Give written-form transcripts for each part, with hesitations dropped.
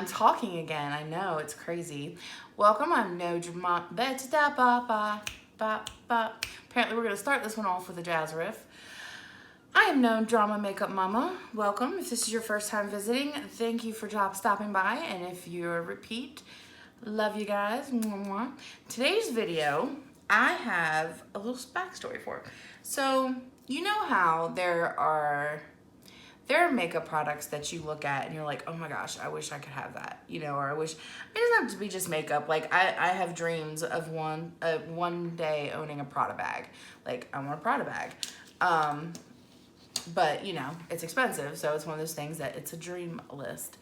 I'm talking again. I know, it's crazy. Welcome, I'm Nodramama. Apparently we're going to start this one off with a jazz riff. I am Nodramamakeupmama. Welcome. If this is your first time visiting, thank you for stopping by. And if you're a repeat, love you guys. Mwah. Today's video, I have a little backstory for. So, you know how there are makeup products that you look at and you're like, oh my gosh, I wish I could have that, you know, or I wish, it doesn't have to be just makeup. Like I have dreams of one day owning a Prada bag. Like I want a Prada bag. But you know, it's expensive. So it's one of those things that it's a dream list.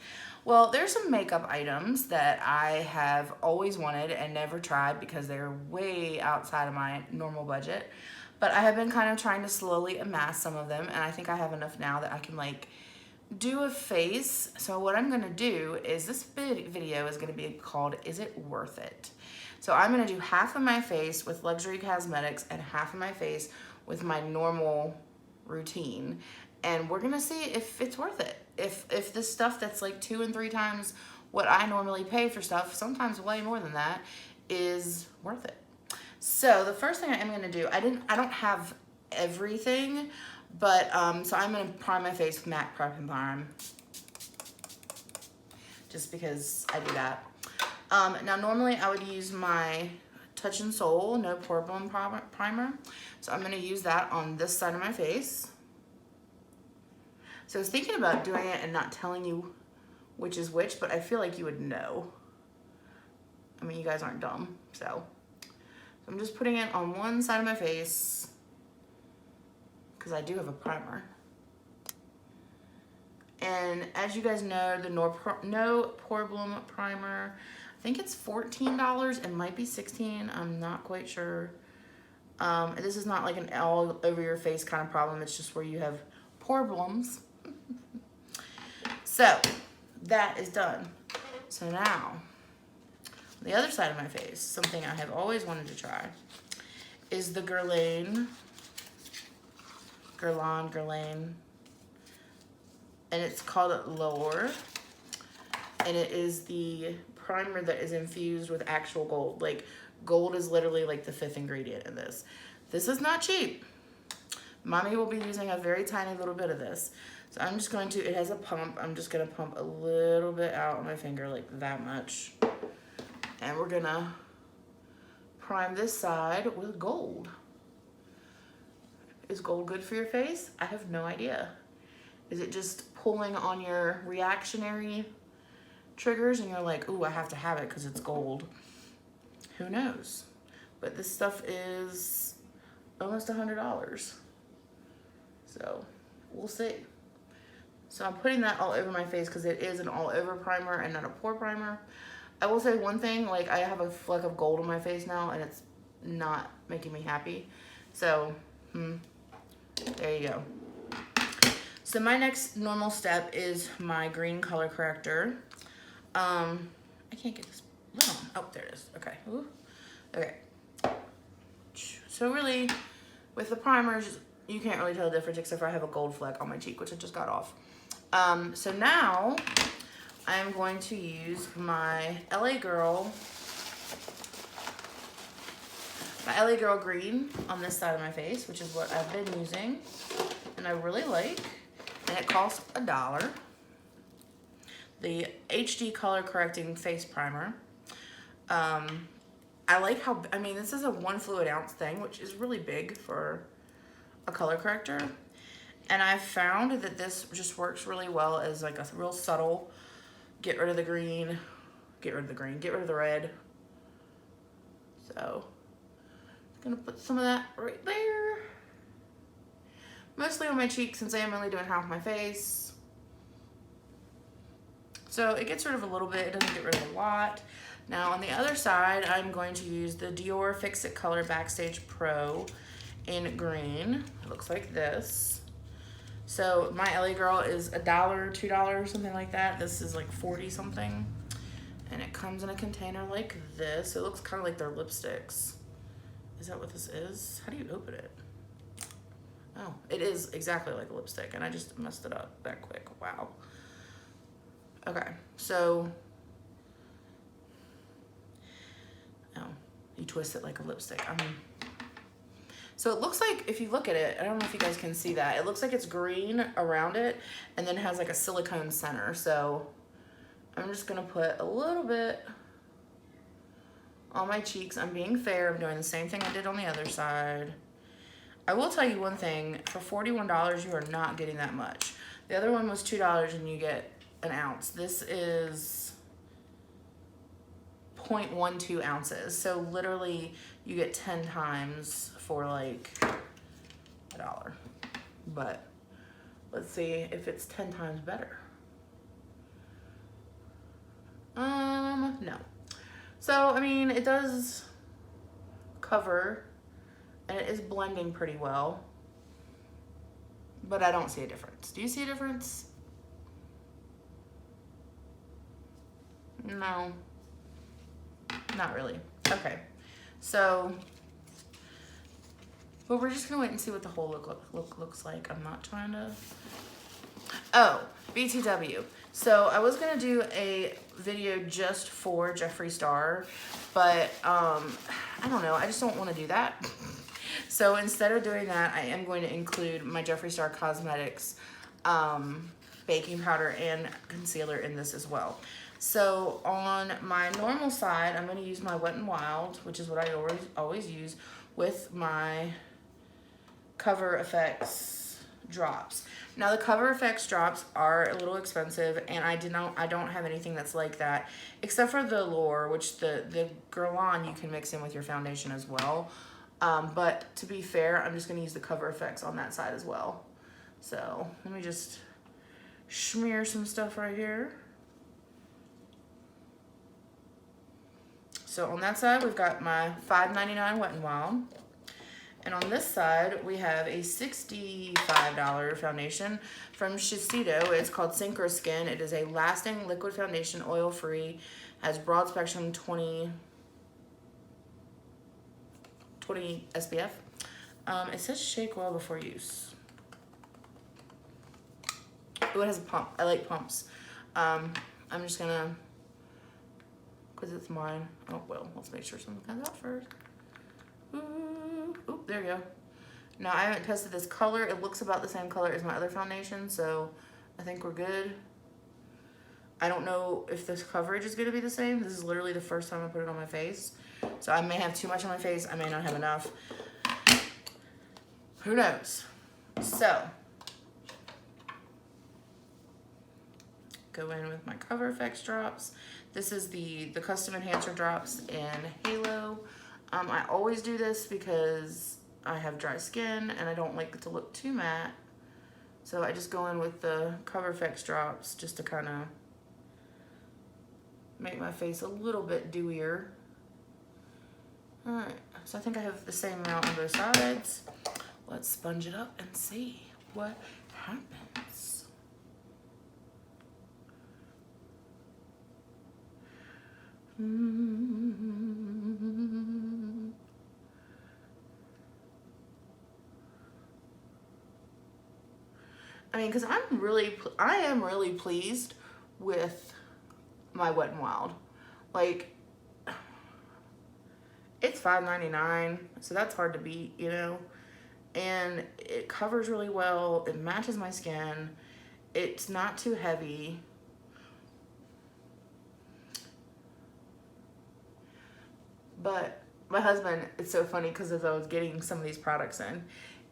Well, there's some makeup items that I have always wanted and never tried because they're way outside of my normal budget. But I have been kind of trying to slowly amass some of them, and I think I have enough now that I can like do a face. So what I'm gonna do is this video is gonna be called, Is It Worth It? So I'm gonna do half of my face with luxury cosmetics and half of my face with my normal routine. And we're gonna see if it's worth it. If this stuff that's like 2 and 3 times what I normally pay for stuff, sometimes way more than that, is worth it. So the first thing I am gonna do, I don't have everything, but so I'm gonna prime my face with MAC Prep and Prime, just because I do that. Now normally I would use my Touch and Soul No Problem Primer, so I'm gonna use that on this side of my face. So I was thinking about doing it and not telling you which is which, but I feel like you would know. I mean, you guys aren't dumb, so. I'm just putting it on one side of my face because I do have a primer. And as you guys know, the No Problem Primer, I think it's $14. It might be $16. I'm not quite sure. This is not like an all over your face kind of problem. It's just where you have problems. So that is done. So now, the other side of my face, something I have always wanted to try, is the Guerlain, and it's called L'Or, and it is the primer that is infused with actual gold. Like, gold is literally like the 5th ingredient in this. This is not cheap. Mommy will be using a very tiny little bit of this. So I'm just going to, it has a pump, I'm just gonna pump a little bit out on my finger, like that much. And we're gonna prime this side with gold. Is gold good for your face? I have no idea. Is it just pulling on your reactionary triggers and you're like, ooh, I have to have it because it's gold? Who knows? But this stuff is almost $100. So we'll see. So I'm putting that all over my face because it is an all over primer and not a pore primer. I will say one thing, like I have a fleck of gold on my face now and it's not making me happy. So, there you go. So my next normal step is my green color corrector. I can't get this lid on. Oh, there it is. Okay. Ooh. Okay. So really, with the primers, you can't really tell the difference except for I have a gold fleck on my cheek, which I just got off. So now, I'm going to use my LA Girl green on this side of my face, which is what I've been using and I really like, and it costs $1. The HD Color Correcting Face Primer. I like how, I mean, this is a 1 fluid ounce thing, which is really big for a color corrector, and I've found that this just works really well as like a real subtle get rid of the green, get rid of the red. So, I'm gonna put some of that right there. Mostly on my cheek since I am only doing half my face. So it gets rid of a little bit, it doesn't get rid of a lot. Now on the other side, I'm going to use the Dior Fix It Color Backstage Pro in green. It looks like this. So my LA Girl is $1, $2, something like that. This is like 40 something. And it comes in a container like this. It looks kind of like their lipsticks. Is that what this is? How do you open it? Oh, it is exactly like a lipstick and I just messed it up that quick. Wow. Okay, so You twist it like a lipstick. So it looks like, if you look at it, I don't know if you guys can see that. It looks like it's green around it and then it has like a silicone center. So I'm just gonna put a little bit on my cheeks. I'm being fair. I'm doing the same thing I did on the other side. I will tell you one thing. For $41, you are not getting that much. The other one was $2 and you get an ounce. This is 0.12 ounces. So literally you get 10 times for like $1. But let's see if it's 10 times better. No. So, I mean, it does cover and it is blending pretty well, but I don't see a difference. Do you see a difference? No, not really. Okay, so, but we're just gonna wait and see what the whole look looks like. I'm not trying to, oh, BTW. So I was gonna do a video just for Jeffree Star, but I don't know, I just don't wanna do that. So instead of doing that, I am going to include my Jeffree Star Cosmetics baking powder and concealer in this as well. So on my normal side, I'm going to use my Wet n Wild, which is what I always use, with my Cover FX drops. Now the Cover FX drops are a little expensive, and I don't have anything that's like that, except for the Allure, which the Guerlain you can mix in with your foundation as well. But to be fair, I'm just going to use the Cover FX on that side as well. So let me just smear some stuff right here. So on that side, we've got my $5.99 Wet n Wild. And on this side, we have a $65 foundation from Shiseido. It's called Synchro Skin. It is a lasting liquid foundation, oil-free, has broad spectrum 20 SPF. It says shake well before use. Oh, it has a pump. I like pumps. I'm just gonna, because it's mine. Oh, well, let's make sure something comes out first. Ooh, there you go. Now, I haven't tested this color. It looks about the same color as my other foundation, so I think we're good. I don't know if this coverage is gonna be the same. This is literally the first time I put it on my face. So I may have too much on my face. I may not have enough. Who knows? So, go in with my Cover FX drops. This is the Custom Enhancer drops in Halo. I always do this because I have dry skin and I don't like it to look too matte. So I just go in with the Cover FX drops just to kind of make my face a little bit dewier. Alright, so I think I have the same amount on both sides. Let's sponge it up and see what happens. I mean, because I am really pleased with my Wet n Wild. Like, it's $5.99, so that's hard to beat, you know? And it covers really well. It matches my skin. It's not too heavy. But my husband, it's so funny because as I was getting some of these products in,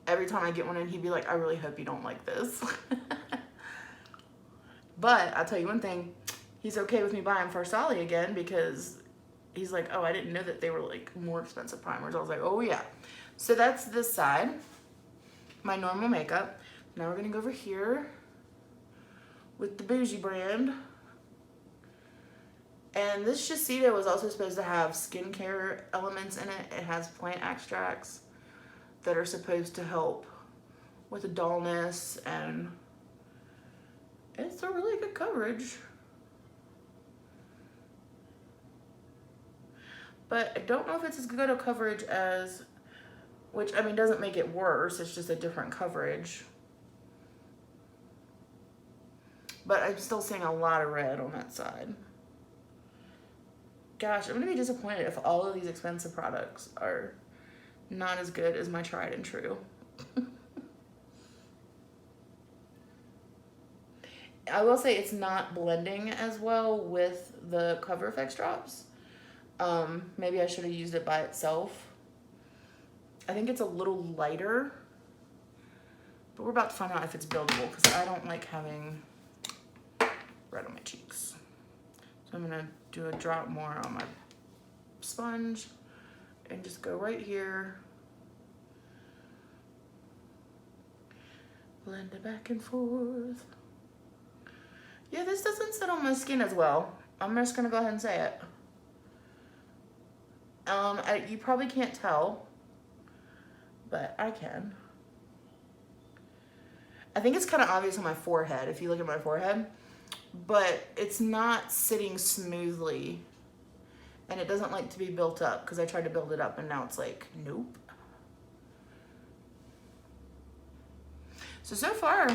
every time I get one in, he'd be like, I really hope you don't like this. But I'll tell you one thing, he's okay with me buying Farsali again because he's like, oh, I didn't know that they were like more expensive primers. I was like, oh yeah. So that's this side, my normal makeup. Now we're gonna go over here with the Bougie brand. And this Shiseido was also supposed to have skincare elements in it. It has plant extracts that are supposed to help with the dullness, and it's a really good coverage. But I don't know if it's as good a coverage as, which I mean doesn't make it worse, it's just a different coverage. But I'm still seeing a lot of red on that side. gosh, I'm gonna be disappointed if all of these expensive products are not as good as my tried and true. I will say it's not blending as well with the Cover FX drops. Maybe I should have used it by itself. I think it's a little lighter, but we're about to find out if it's buildable because I don't like having red on my cheeks. So I'm gonna do a drop more on my sponge and just go right here. Blend it back and forth. Yeah, this doesn't sit on my skin as well. I'm just gonna go ahead and say it. You probably can't tell, but I can. I think it's kind of obvious on my forehead, if you look at my forehead, but it's not sitting smoothly, and it doesn't like to be built up because I tried to build it up and now it's like, nope. So far,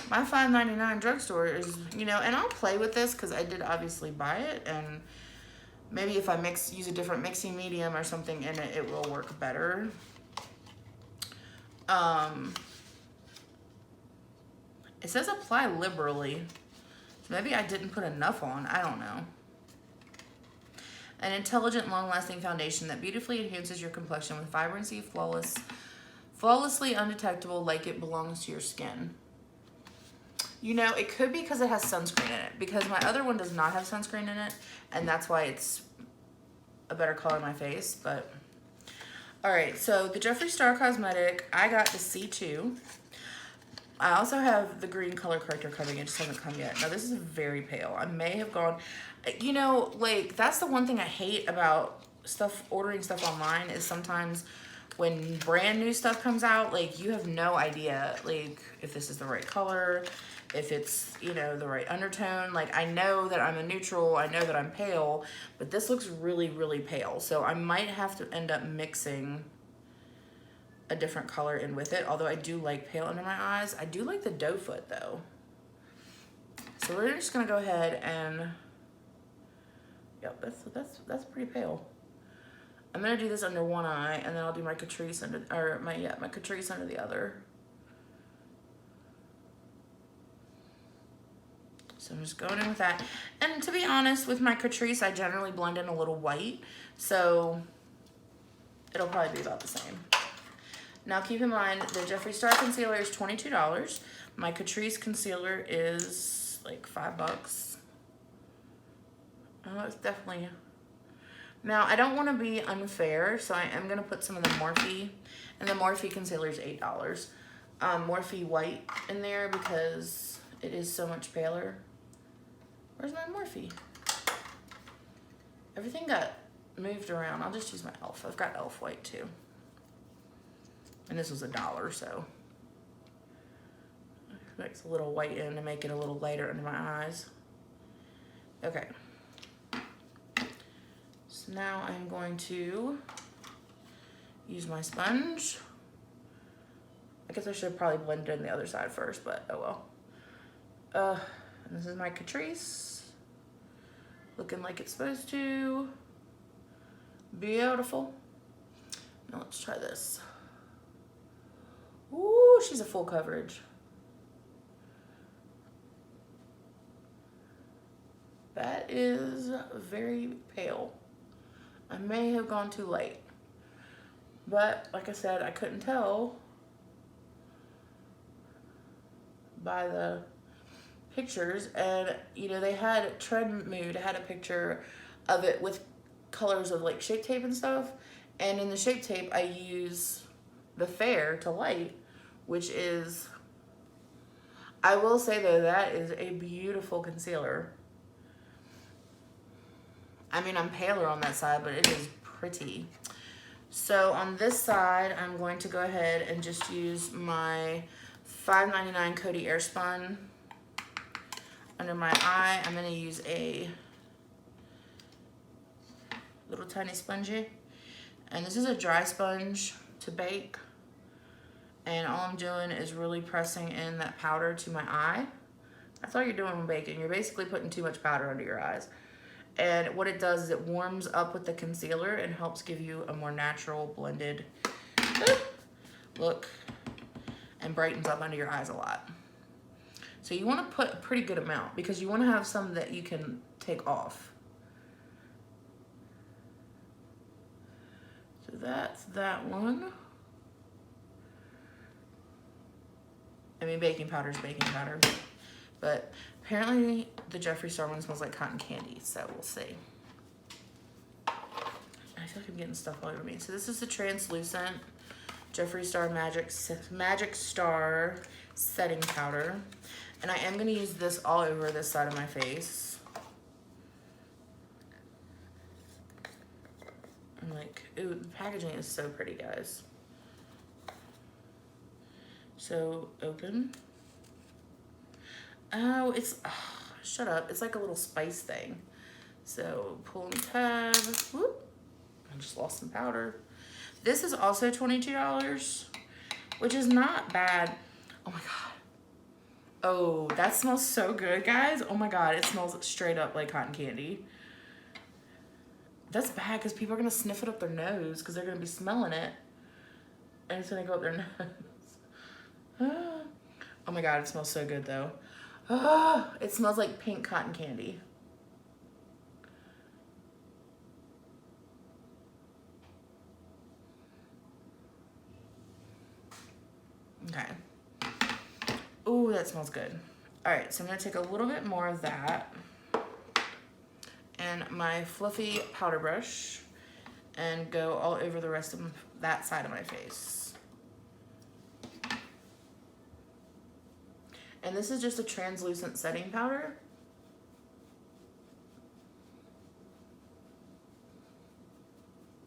my $5.99 drugstore is, you know, and I'll play with this because I did obviously buy it, and maybe if I use a different mixing medium or something in it, it will work better. It says apply liberally. So maybe I didn't put enough on. I don't know. An intelligent, long-lasting foundation that beautifully enhances your complexion with vibrancy, flawlessly undetectable, like it belongs to your skin. You know, it could be because it has sunscreen in it, because my other one does not have sunscreen in it, and that's why it's a better color on my face. But all right, so the Jeffree Star Cosmetic, I got the C2. I also have the green color corrector coming. It just hasn't come yet. Now this is very pale. I may have gone, you know, like that's the one thing I hate about ordering stuff online is sometimes when brand new stuff comes out, like you have no idea, like if this is the right color, if it's, you know, the right undertone. Like I know that I'm a neutral, I know that I'm pale, but this looks really, really pale. So I might have to end up mixing a different color in with it, although I do like pale under my eyes. I do like the doe foot though. So we're just gonna go ahead and, yep, that's pretty pale. I'm gonna do this under one eye, and then I'll do my Catrice under, or my Catrice under the other. So I'm just going in with that. And to be honest, with my Catrice, I generally blend in a little white, so it'll probably be about the same. Now keep in mind, the Jeffree Star concealer is $22. My Catrice concealer is like $5. Oh, it's definitely... Now, I don't want to be unfair, so I am going to put some of the Morphe, and the Morphe concealer is $8. Morphe white in there because it is so much paler. Where's my Morphe? Everything got moved around. I'll just use my e.l.f. I've got e.l.f. white too. And this was $1, so. Mix a little white in to make it a little lighter under my eyes. Okay. So now I'm going to use my sponge. I guess I should have probably blended in the other side first, but oh well. And this is my Catrice. Looking like it's supposed to. Beautiful. Now let's try this. Ooh, she's a full coverage. That is very pale. I may have gone too light, but like I said, I couldn't tell by the pictures. And you know, they had Trend Mood had a picture of it with colors of like Shape Tape and stuff, and in the Shape Tape I use the Fair to Light, which is, I will say though, that is a beautiful concealer. I mean, I'm paler on that side, but it is pretty. So on this side, I'm going to go ahead and just use my $5.99 Coty Airspun under my eye. I'm gonna use a little tiny spongy. And this is a dry sponge to bake. And all I'm doing is really pressing in that powder to my eye. That's all you're doing when baking. You're basically putting too much powder under your eyes. And what it does is it warms up with the concealer and helps give you a more natural blended look and brightens up under your eyes a lot. So you want to put a pretty good amount because you want to have some that you can take off. So that's that one. I mean, baking powder is baking powder. But apparently the Jeffree Star one smells like cotton candy, so we'll see. I feel like I'm getting stuff all over me. So this is the translucent Jeffree Star Magic Star setting powder. And I am gonna use this all over this side of my face. I'm like, ooh, the packaging is so pretty, guys. So open. Oh, it's, shut up. It's like a little spice thing. So pull the tab. Whoop. I just lost some powder. This is also $22, which is not bad. Oh my God. Oh, that smells so good, guys. Oh my God, it smells straight up like cotton candy. That's bad because people are gonna sniff it up their nose because they're gonna be smelling it. And it's gonna go up their nose. Oh my God, it smells so good though. Oh, it smells like pink cotton candy. Okay. Ooh, that smells good. All right, so I'm gonna take a little bit more of that and my fluffy powder brush and go all over the rest of that side of my face. And this is just a translucent setting powder.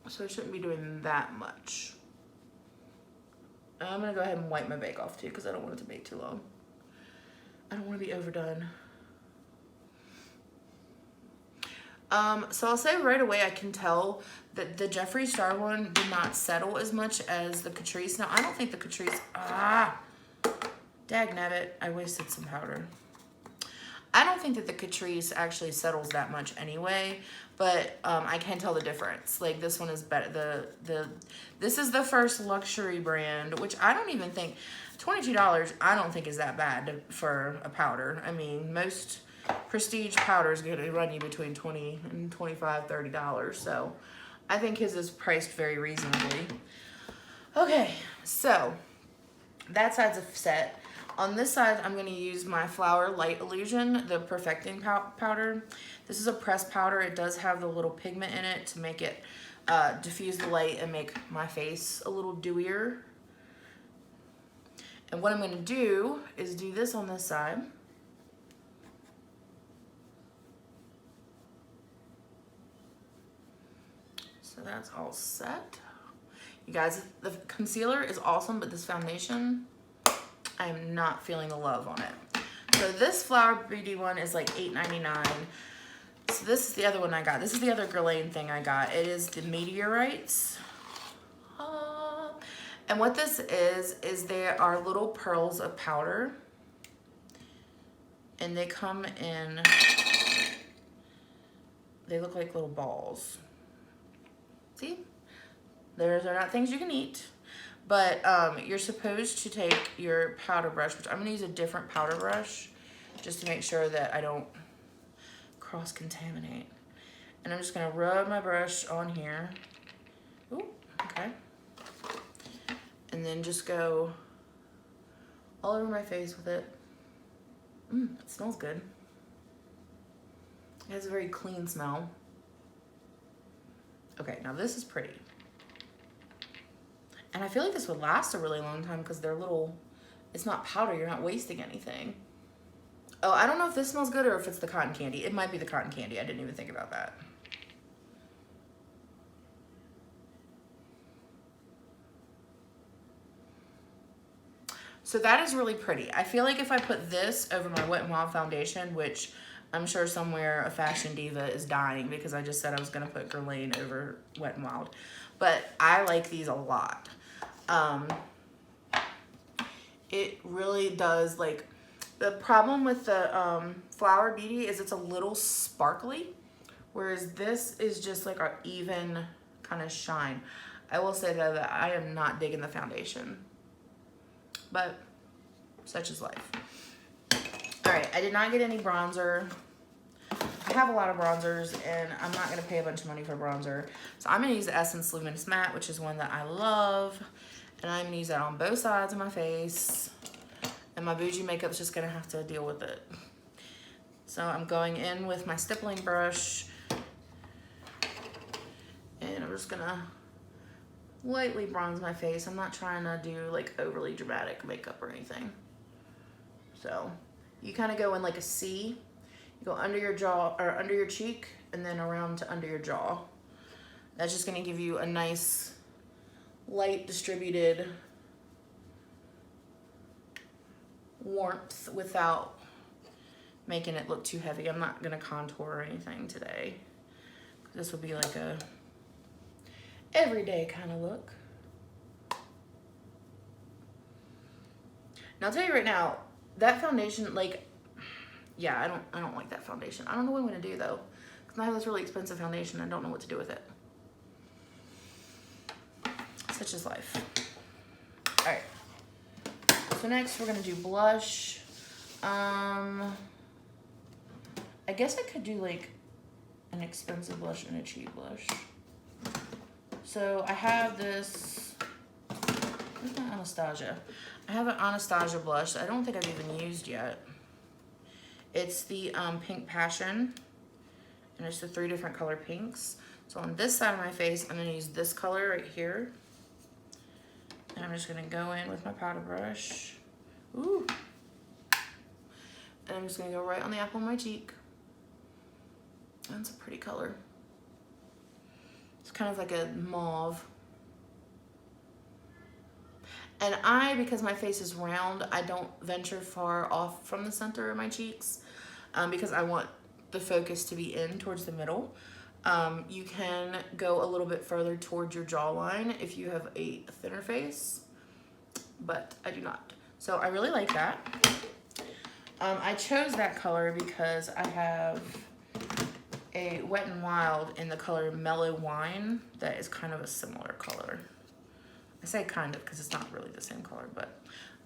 So I shouldn't be doing that much. I'm gonna go ahead and wipe my bake off too because I don't want it to bake too long. I don't want to be overdone. So I'll say right away I can tell that the Jeffree Star one did not settle as much as the Catrice. Now I don't think the Catrice, dagnabbit, I wasted some powder. I don't think that the Catrice actually settles that much anyway, but I can tell the difference. Like this one is better. This is the first luxury brand, which I don't even think, $22 I don't think is that bad for a powder. I mean, most prestige powders are gonna run you between $20 and $25, $30. So I think his is priced very reasonably. Okay, so that side's set. On this side, I'm going to use my Flower Light Illusion, the Perfecting Powder. This is a pressed powder. It does have the little pigment in it to make it diffuse the light and make my face a little dewier. And what I'm going to do is do this on this side. So that's all set. You guys, the concealer is awesome, but this foundation, I am not feeling the love on it. So this Flower Beauty one is like $8.99. So this is the other one I got. This is the other Guerlain thing I got. It is the Meteorites. And what this is there are little pearls of powder. And they come in, they look like little balls. See? Those are not things you can eat. But you're supposed to take your powder brush, which I'm going to use a different powder brush just to make sure that I don't cross-contaminate. And I'm just going to rub my brush on here. Ooh, okay. And then just go all over my face with it. It smells good. It has a very clean smell. Okay, now this is pretty. And I feel like this would last a really long time because they're little, it's not powder, you're not wasting anything. Oh, I don't know if this smells good or if it's the cotton candy. It might be the cotton candy, I didn't even think about that. So that is really pretty. I feel like if I put this over my Wet n Wild foundation, which I'm sure somewhere a fashion diva is dying because I just said I was gonna put Guerlain over Wet n Wild. But I like these a lot. It really does, like, the problem with the Flower Beauty is it's a little sparkly, Whereas this is just like an even kind of shine. I will say though that I am not digging the foundation, but such is life. All right, I did not get any bronzer. I have a lot of bronzers and I'm not gonna pay a bunch of money for bronzer. So I'm gonna use the Essence Luminous Matte, which is one that I love. And I'm gonna use that on both sides of my face. And my bougie makeup's just gonna have to deal with it. So I'm going in with my stippling brush. And I'm just gonna lightly bronze my face. I'm not trying to do like overly dramatic makeup or anything. So you kind of go in like a C. You go under your jaw or under your cheek and then around to under your jaw. That's just gonna give you a nice light distributed warmth without making it look too heavy. I'm not gonna contour or anything today. This will be like a everyday kind of look. Now I'll tell you right now, that foundation, like, yeah, I don't like that foundation. I don't know what I'm gonna do though, because I have this really expensive foundation. I don't know what to do with it. Such is life. All right. So next we're gonna do blush. I guess I could do like an expensive blush and a cheap blush. So I have this, where's my Anastasia? I have an Anastasia blush that I don't think I've even used yet. It's the Pink Passion, and it's the 3 different color pinks. So on this side of my face, I'm gonna use this color right here. And I'm just gonna go in with my powder brush. Ooh. And I'm just gonna go right on the apple of my cheek. That's a pretty color. It's kind of like a mauve. And because my face is round, I don't venture far off from the center of my cheeks because I want the focus to be in towards the middle. You can go a little bit further towards your jawline if you have a thinner face, but I do not. So I really like that. I chose that color because I have a Wet n Wild in the color Mellow Wine that is kind of a similar color. I say kind of because it's not really the same color, but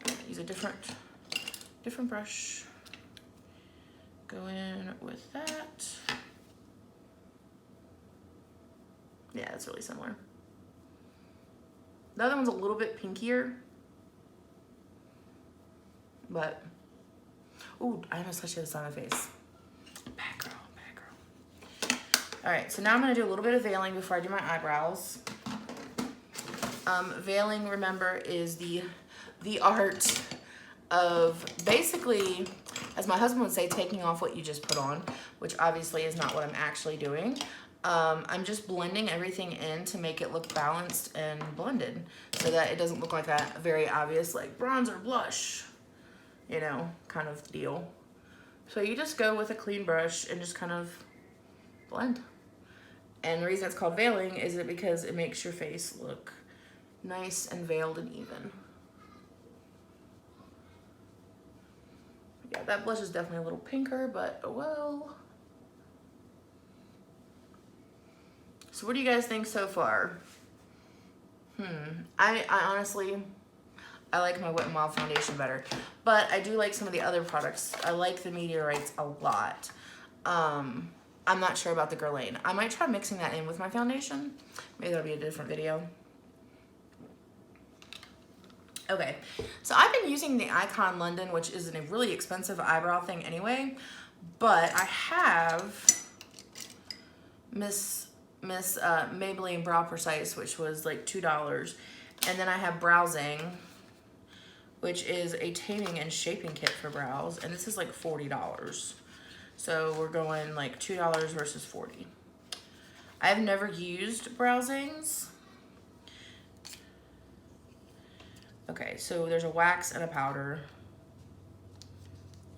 I'm gonna use a different brush. Go in with that. Yeah, it's really similar. The other one's a little bit pinkier, but ooh, I almost touched this on my face. Bad girl, bad girl. All right, so now I'm gonna do a little bit of veiling before I do my eyebrows. Veiling, remember, is the art of basically, as my husband would say, taking off what you just put on, which obviously is not what I'm actually doing. I'm just blending everything in to make it look balanced and blended so that it doesn't look like that very obvious like bronzer, blush, you know, kind of deal. So you just go with a clean brush and just kind of blend. And the reason it's called veiling is because it makes your face look nice and veiled and even. Yeah, that blush is definitely a little pinker, but oh well. So what do you guys think so far? I honestly, I like my Wet n Wild foundation better, but I do like some of the other products. I like the Meteorites a lot. I'm not sure about the Guerlain. I might try mixing that in with my foundation. Maybe that'll be a different video. Okay, so I've been using the Icon London, which is a really expensive eyebrow thing anyway, but I have Miss Maybelline Brow Precise, which was like $2, and then I have Zing, which is a taming and shaping kit for brows, and this is like $40. So we're going like $2 versus $40. I've never used Zing's. Okay, so there's a wax and a powder.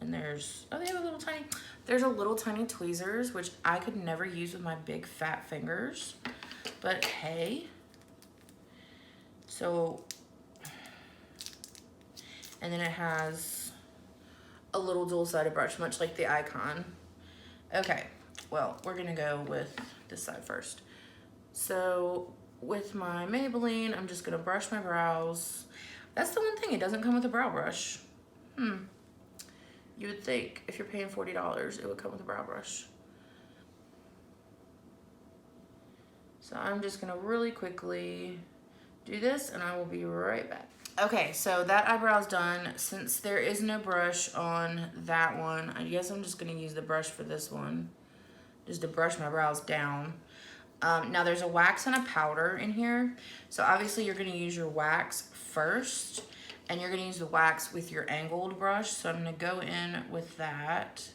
And there's, oh, they have a little tiny, there's a little tiny tweezers, which I could never use with my big fat fingers. But hey. So, and then it has a little dual-sided brush, much like the Icon. Okay, well, we're gonna go with this side first. So with my Maybelline, I'm just gonna brush my brows. That's the one thing, it doesn't come with a brow brush. You would think if you're paying $40, it would come with a brow brush. So I'm just gonna really quickly do this and I will be right back. Okay, so that eyebrow's done. Since there is no brush on that one, I guess I'm just gonna use the brush for this one, just to brush my brows down. Now there's a wax and a powder in here. So obviously you're gonna use your wax first, and you're gonna use the wax with your angled brush. So I'm gonna go in with that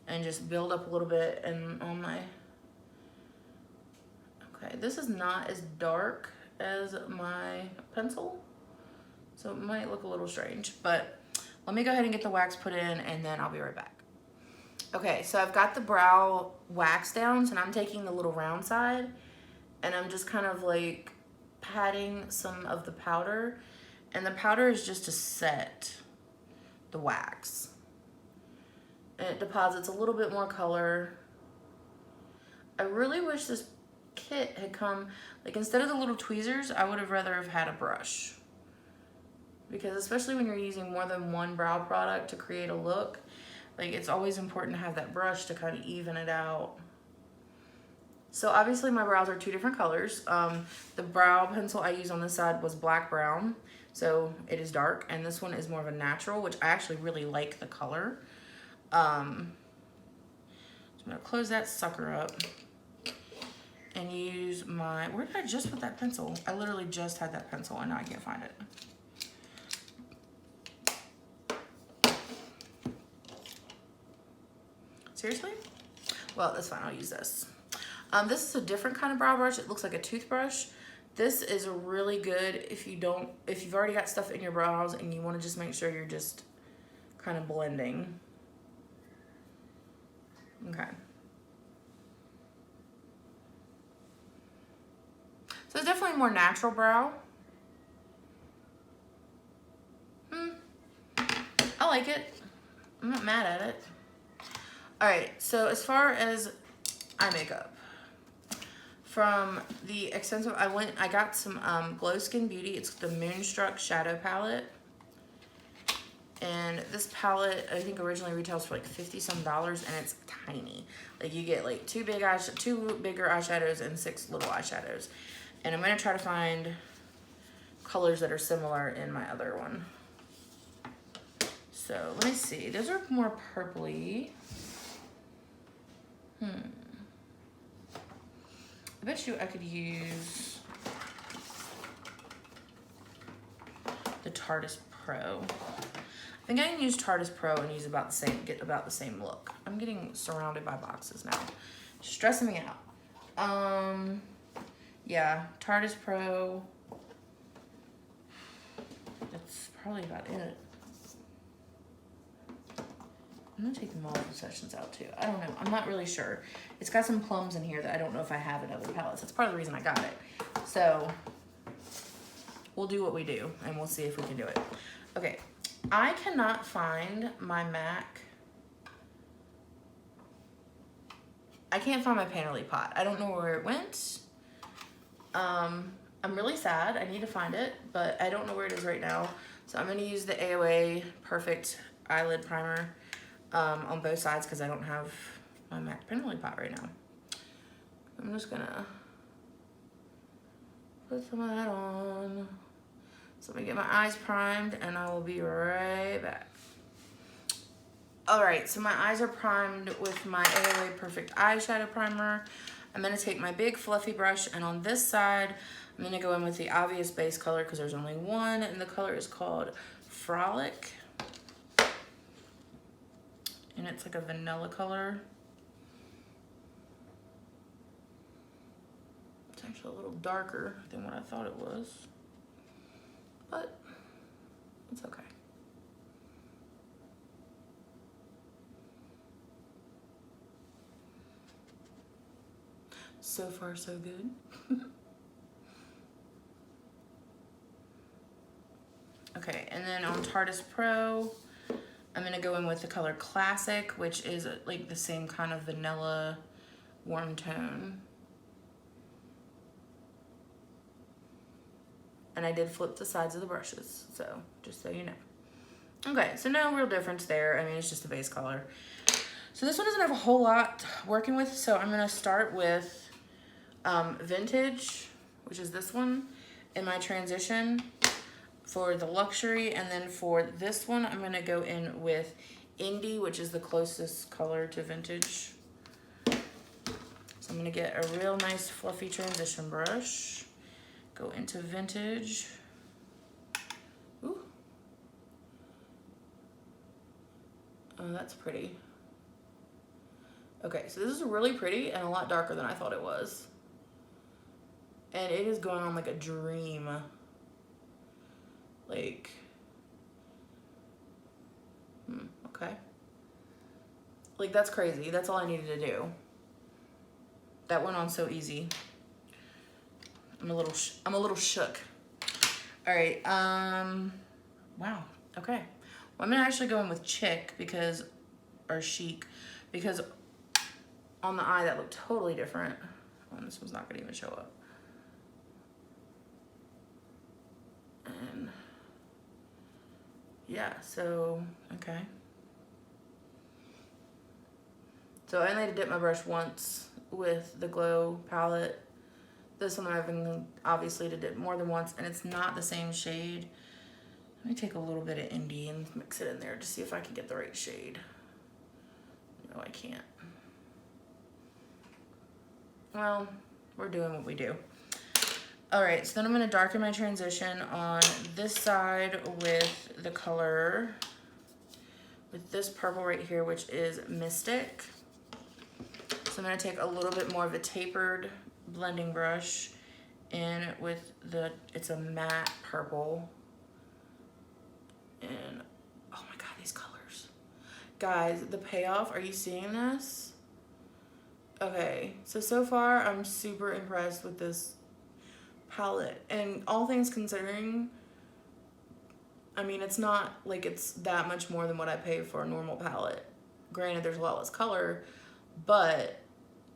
and just build up a little bit and on my, okay, this is not as dark as my pencil, so it might look a little strange, but let me go ahead and get the wax put in and then I'll be right back. Okay, so I've got the brow wax down, and I'm taking the little round side and I'm just kind of like patting some of the powder, and the powder is just to set the wax. And it deposits a little bit more color. I really wish this kit had come, like instead of the little tweezers, I would have rather have had a brush. Because especially when you're using more than one brow product to create a look, like it's always important to have that brush to kind of even it out. So obviously my brows are two different colors. The brow pencil I used on this side was black brown, so it is dark, and this one is more of a natural, which I actually really like the color. So I'm gonna close that sucker up and use my, where did I just put that pencil? I literally just had that pencil and now I can't find it. Seriously? Well, that's fine, I'll use this. This is a different kind of brow brush. It looks like a toothbrush. This is really good if you've already got stuff in your brows and you want to just make sure you're just kind of blending. Okay. So it's definitely more natural brow. I like it. I'm not mad at it. All right, so as far as eye makeup, from the extensive, I got some Glow Skin Beauty. It's the Moonstruck Shadow Palette. And this palette, I think originally retails for like $50-some, and it's tiny. Like you get like two bigger eyeshadows and 6 little eyeshadows. And I'm gonna try to find colors that are similar in my other one. So let me see, those are more purpley. I bet you I could use the Tarte Pro. I think I can use Tarte Pro and use get about the same look. I'm getting surrounded by boxes now. Stressing me out. Yeah, Tarte Pro. That's probably about it. I'm gonna take the multiple sessions out too. I don't know, I'm not really sure. It's got some plums in here that I don't know if I have in other palettes. That's part of the reason I got it. So we'll do what we do and we'll see if we can do it. Okay, I cannot find my MAC. I can't find my Painterly pot. I don't know where it went. I'm really sad, I need to find it, but I don't know where it is right now. So I'm gonna use the AOA Perfect Eyelid Primer on both sides because I don't have my MAC Painterly pot right now. I'm just gonna put some of that on. So let me get my eyes primed and I will be right back. All right, so my eyes are primed with my AOA Perfect Eyeshadow Primer. I'm gonna take my big fluffy brush, and on this side, I'm gonna go in with the obvious base color because there's only one, and the color is called Frolic. And it's like a vanilla color. It's actually a little darker than what I thought it was, but it's okay. So far, so good. Okay, and then on Tarte Pro, I'm gonna go in with the color Classic, which is like the same kind of vanilla warm tone. And I did flip the sides of the brushes, so just so you know. Okay, so no real difference there. I mean, it's just a base color. So this one doesn't have a whole lot working with, so I'm gonna start with Vintage, which is this one, in my transition for the luxury, and then for this one, I'm gonna go in with Indie, which is the closest color to Vintage. So I'm gonna get a real nice fluffy transition brush, go into Vintage. Ooh. Oh, that's pretty. Okay, so this is really pretty and a lot darker than I thought it was. And it is going on like a dream. Like, okay. Like, that's crazy. That's all I needed to do. That went on so easy. I'm a little shook. All right, wow, okay. Well, I'm gonna actually go in with Chic because, or Chic, because on the eye that looked totally different. Oh, this one's not gonna even show up. And yeah, so, okay. So I only had to dip my brush once with the Glow palette. This one I've been obviously to dip more than once, and it's not the same shade. Let me take a little bit of Indie and mix it in there to see if I can get the right shade. No, I can't. Well, we're doing what we do. All right, so then I'm gonna darken my transition on this side with the color, with this purple right here, which is Mystic. So I'm gonna take a little bit more of a tapered blending brush in with the, it's a matte purple. And, oh my God, these colors. Guys, the payoff, are you seeing this? Okay, so far I'm super impressed with this palette, and all things considering, I mean, it's not like it's that much more than what I pay for a normal palette. Granted, there's a lot less color, but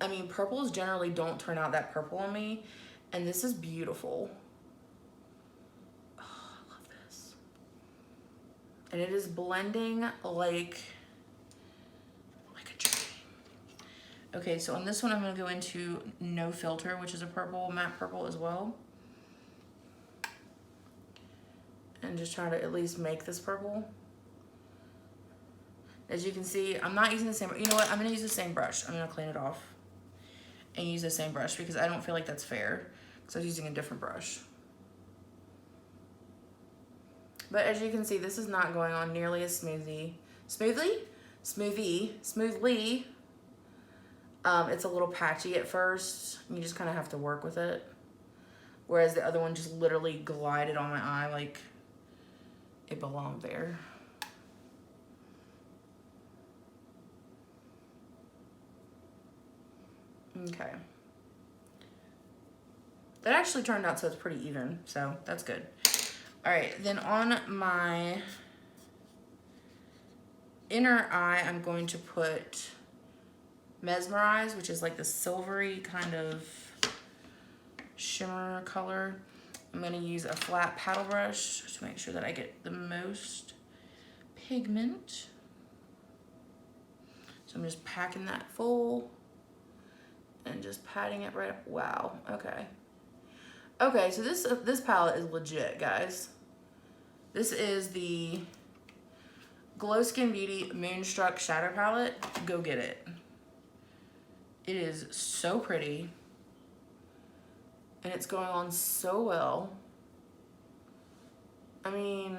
I mean, purples generally don't turn out that purple on me, and this is beautiful. Oh, I love this. And it is blending like a dream. Okay, so on this one, I'm gonna go into No Filter, which is a purple, matte purple as well. And just try to at least make this purple. As you can see, I'm not using the same, you know what, I'm gonna use the same brush. I'm gonna clean it off and use the same brush because I don't feel like that's fair because I was using a different brush. But as you can see, this is not going on nearly as smoothly. It's a little patchy at first. You just kind of have to work with it. Whereas the other one just literally glided on my eye like it belonged there. Okay. That actually turned out so it's pretty even, so that's good. All right, then on my inner eye, I'm going to put Mesmerize, which is like the silvery kind of shimmer color. I'm gonna use a flat paddle brush to make sure that I get the most pigment. So I'm just packing that full and just patting it right up. Wow, okay. Okay, so this palette is legit, guys. This is the Glow Skin Beauty Moonstruck Shadow Palette. Go get it. It is so pretty. And it's going on so well. I mean,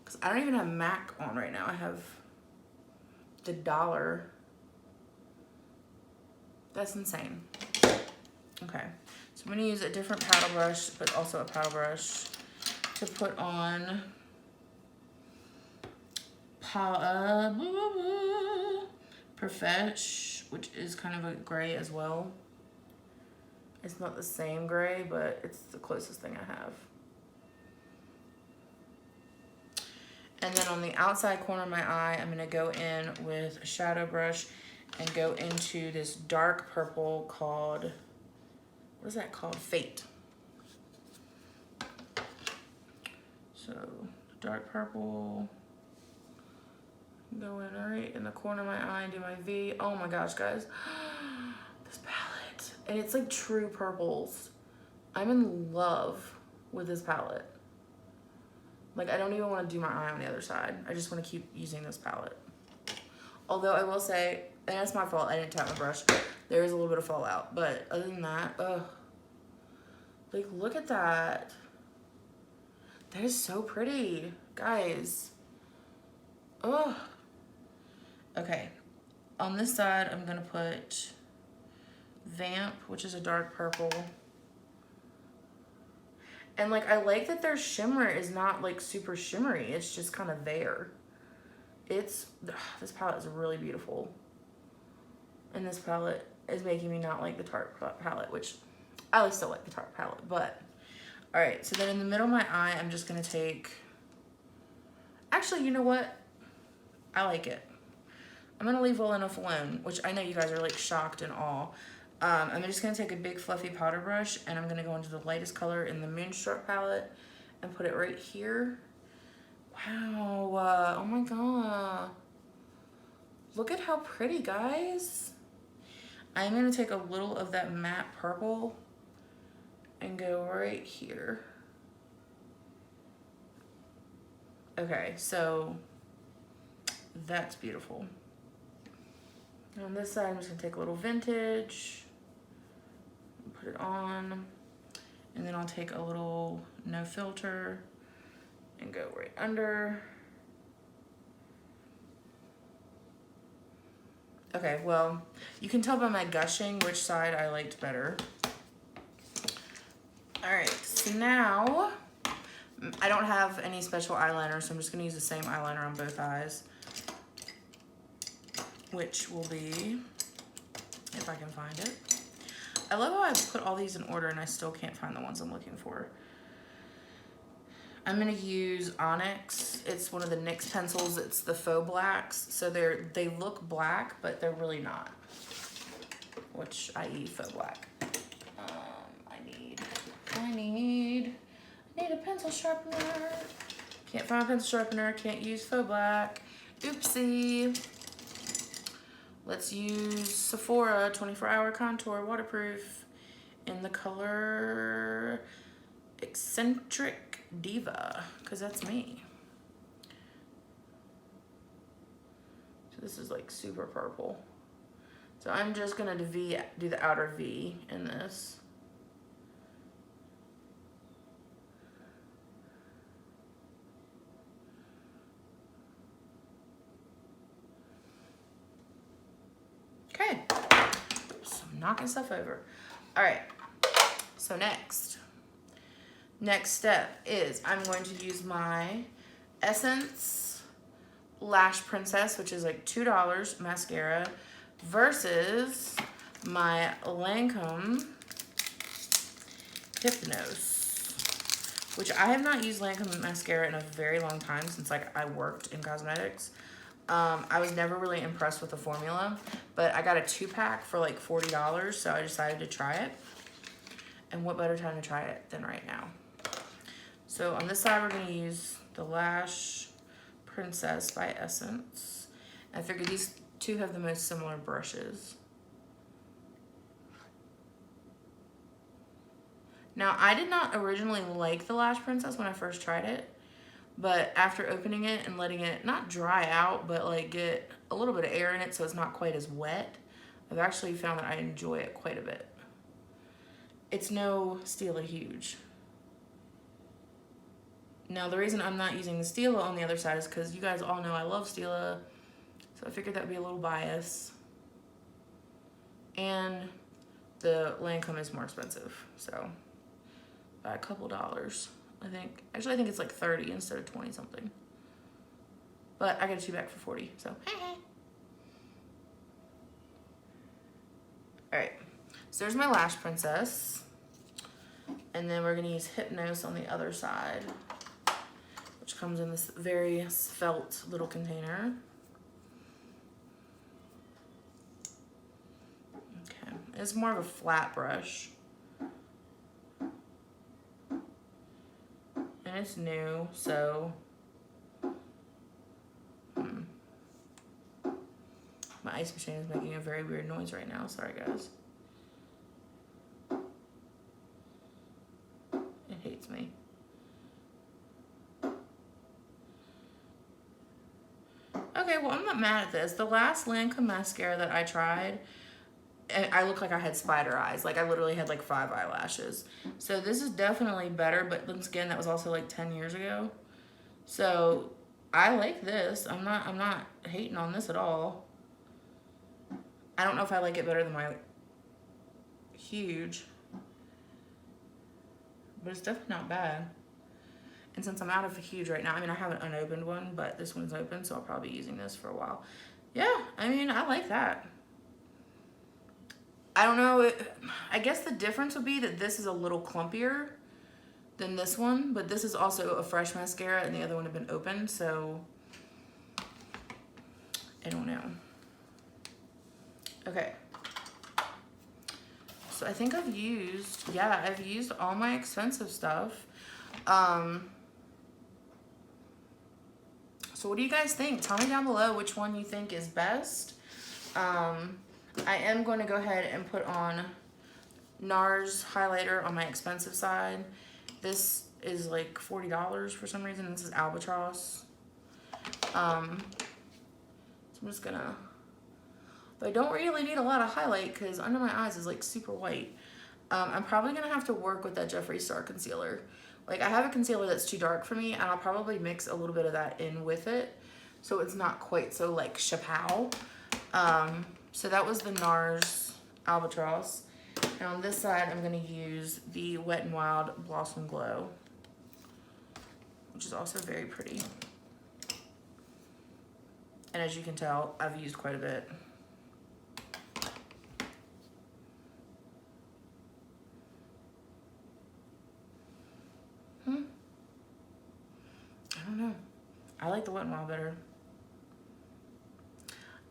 because I don't even have MAC on right now. I have the $. That's insane. Okay, so I'm gonna use a different paddle brush, but also a paddle brush to put on Profesh, which is kind of a gray as well. It's not the same gray, but it's the closest thing I have. And then on the outside corner of my eye, I'm gonna go in with a shadow brush and go into this dark purple called, what is that called? Fate. So dark purple, go in right in the corner of my eye and do my V. Oh my gosh, guys, this palette. And it's like true purples. I'm in love with this palette. Like, I don't even want to do my eye on the other side. I just want to keep using this palette. Although I will say, and that's my fault, I didn't tap my brush. There is a little bit of fallout, but other than that, like, look at that. That is so pretty, guys. Oh. Okay, on this side, I'm gonna put Vamp, which is a dark purple. And like, I like that their shimmer is not like super shimmery. It's just kind of there. This palette is really beautiful. And this palette is making me not like the Tarte palette, which I still like the Tarte palette, but. All right, so then in the middle of my eye, I'm just gonna take, actually, you know what? I like it. I'm gonna leave well enough alone, which I know you guys are like shocked and all. I'm just gonna take a big fluffy powder brush and I'm gonna go into the lightest color in the Moonstruck palette and put it right here. Wow, oh my God. Look at how pretty, guys. I'm gonna take a little of that matte purple and go right here. Okay, so that's beautiful. On this side, I'm just gonna take a little Vintage, put it on, and then I'll take a little No Filter and go right under. Okay, well, you can tell by my gushing which side I liked better. All right, so now I don't have any special eyeliner, so I'm just gonna use the same eyeliner on both eyes, which will be, if I can find it. I love how I put all these in order and I still can't find the ones I'm looking for. I'm gonna use Onyx. It's one of the NYX pencils. It's the faux blacks. So they look black, but they're really not, which i.e. faux black. I need a pencil sharpener. Can't find a pencil sharpener, can't use faux black. Oopsie. Let's use Sephora 24-hour contour waterproof in the color Eccentric Diva, because that's me. So this is like super purple. So I'm just gonna do the outer V in this. Okay, so I'm knocking stuff over. All right, so next step is I'm going to use my Essence Lash Princess, which is like $2 mascara, versus my Lancome Hypnose, which I have not used Lancome mascara in a very long time, since like I worked in cosmetics. I was never really impressed with the formula, but I got a 2-pack for like $40, so I decided to try it. And what better time to try it than right now? So on this side, we're gonna use the Lash Princess by Essence. I figured these two have the most similar brushes. Now, I did not originally like the Lash Princess when I first tried it, but after opening it and letting it not dry out, but like get a little bit of air in it so it's not quite as wet, I've actually found that I enjoy it quite a bit. It's no Stila Huge. Now, the reason I'm not using the Stila on the other side is because you guys all know I love Stila, so I figured that would be a little bias. And the Lancome is more expensive, so by a couple dollars, I think. Actually, I think it's like 30 instead of 20 something. But I got a 2-pack for 40, so hey. All right, so there's my Lash Princess. And then we're gonna use Hypnose on the other side, which which comes in this very felt little container. Okay, it's more of a flat brush. And it's new, so my ice machine is making a very weird noise right now. Sorry, guys. It hates me. Okay, well, I'm not mad at this. The last Lancome mascara that I tried, and I looked like I had spider eyes. Like, I literally had like 5 eyelashes. So this is definitely better, but once again, that was also like 10 years ago. So I like this. I'm not hating on this at all. I don't know if I like it better than my Huge, but it's definitely not bad. And since I'm out of a Huge right now, I mean, I have an unopened one, but this one's open, so I'll probably be using this for a while. Yeah, I mean, I like that. I don't know, I guess the difference would be that this is a little clumpier than this one, but this is also a fresh mascara and the other one had been opened, so I don't know. Okay. So I think I've used all my expensive stuff. So what do you guys think? Tell me down below which one you think is best. I am going to go ahead and put on NARS highlighter on my expensive side. This is like $40 for some reason. This is Albatross. So I'm just gonna, but I don't really need a lot of highlight because under my eyes is like super white. I'm probably gonna have to work with that Jeffree Star concealer. Like, I have a concealer that's too dark for me, and I'll probably mix a little bit of that in with it, so it's not quite so like chapow. So that was the NARS Albatross. And on this side, I'm gonna use the Wet n Wild Blossom Glow, which is also very pretty. And as you can tell, I've used quite a bit. I don't know. I like the Wet n Wild better.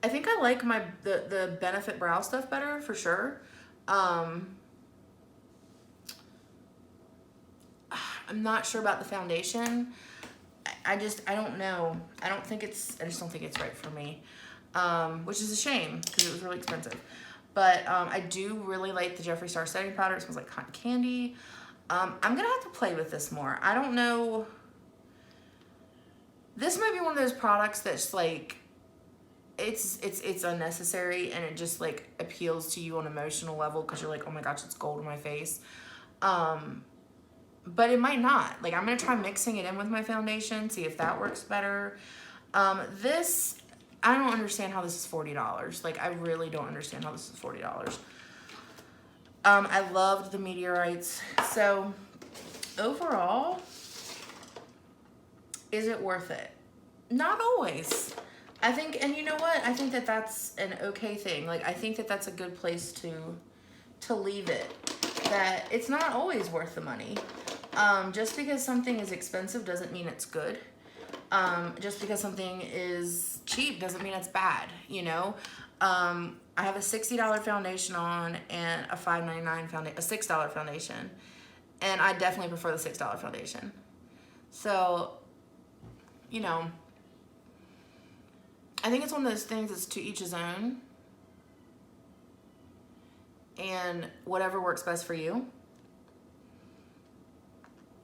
I think I like the Benefit Brow stuff better, for sure. I'm not sure about the foundation. I don't know. I just don't think it's right for me. Which is a shame because it was really expensive. But I do really like the Jeffree Star setting powder. It smells like cotton candy. I'm gonna have to play with this more. I don't know. This might be one of those products that's like, it's unnecessary and it just like appeals to you on an emotional level because you're like, oh my gosh, it's gold in my face. But it might not. Like, I'm gonna try mixing it in with my foundation, see if that works better. This, I don't understand how this is $40. Like, I really don't understand how this is $40. I loved the Meteorites. So overall, is it worth it? Not always. I think, and you know what? I think that that's an okay thing. Like, I think that that's a good place to leave it. That it's not always worth the money. Just because something is expensive doesn't mean it's good. Just because something is cheap doesn't mean it's bad, you know? I have a $60 foundation on and a $5.99 foundation, a $6 foundation. And I definitely prefer the $6 foundation. So, you know, I think it's one of those things that's to each his own. And whatever works best for you.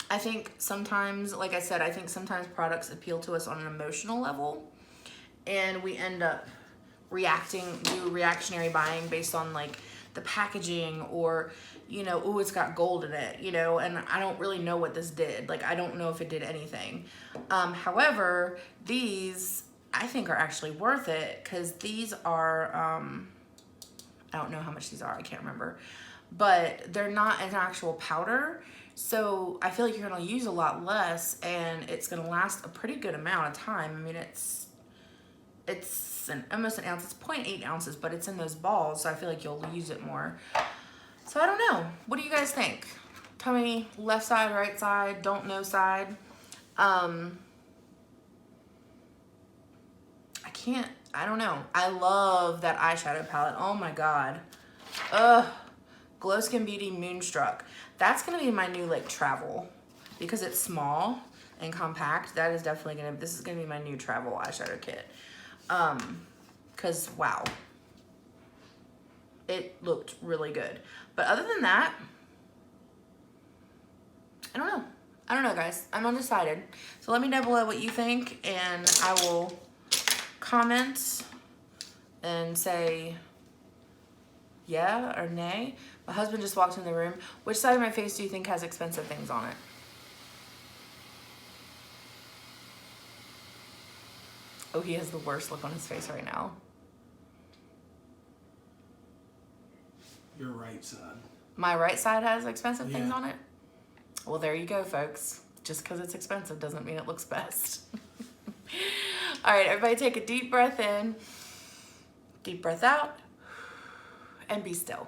I think sometimes, like I said, I think sometimes products appeal to us on an emotional level. And we end up reactionary buying based on like the packaging or, you know, ooh, it's got gold in it, you know, and I don't really know what this did. Like, I don't know if it did anything. However, these I think are actually worth it because these are, I don't know how much these are, I can't remember, but they're not an actual powder. So I feel like you're gonna use a lot less and it's gonna last a pretty good amount of time. I mean, it's almost an ounce, it's 0.8 ounces, but it's in those balls, so I feel like you'll use it more. So I don't know, what do you guys think? Tell me left side, right side, don't know side. I don't know. I love that eyeshadow palette. Oh my God. Ugh. Glow Skin Beauty Moonstruck. That's gonna be my new like travel because it's small and compact. That is definitely this is gonna be my new travel eyeshadow kit. Cause wow. It looked really good. But other than that, I don't know. I don't know, guys. I'm undecided. So let me know below what you think, and I will comment and say yeah or nay. My husband just walked in the room. Which side of my face do you think has expensive things on it? Oh, he has the worst look on his face right now. Your right side. My right side has expensive things Yeah. on it? Well, there you go, folks. Just because it's expensive doesn't mean it looks best. All right, everybody take a deep breath in, deep breath out, and be still.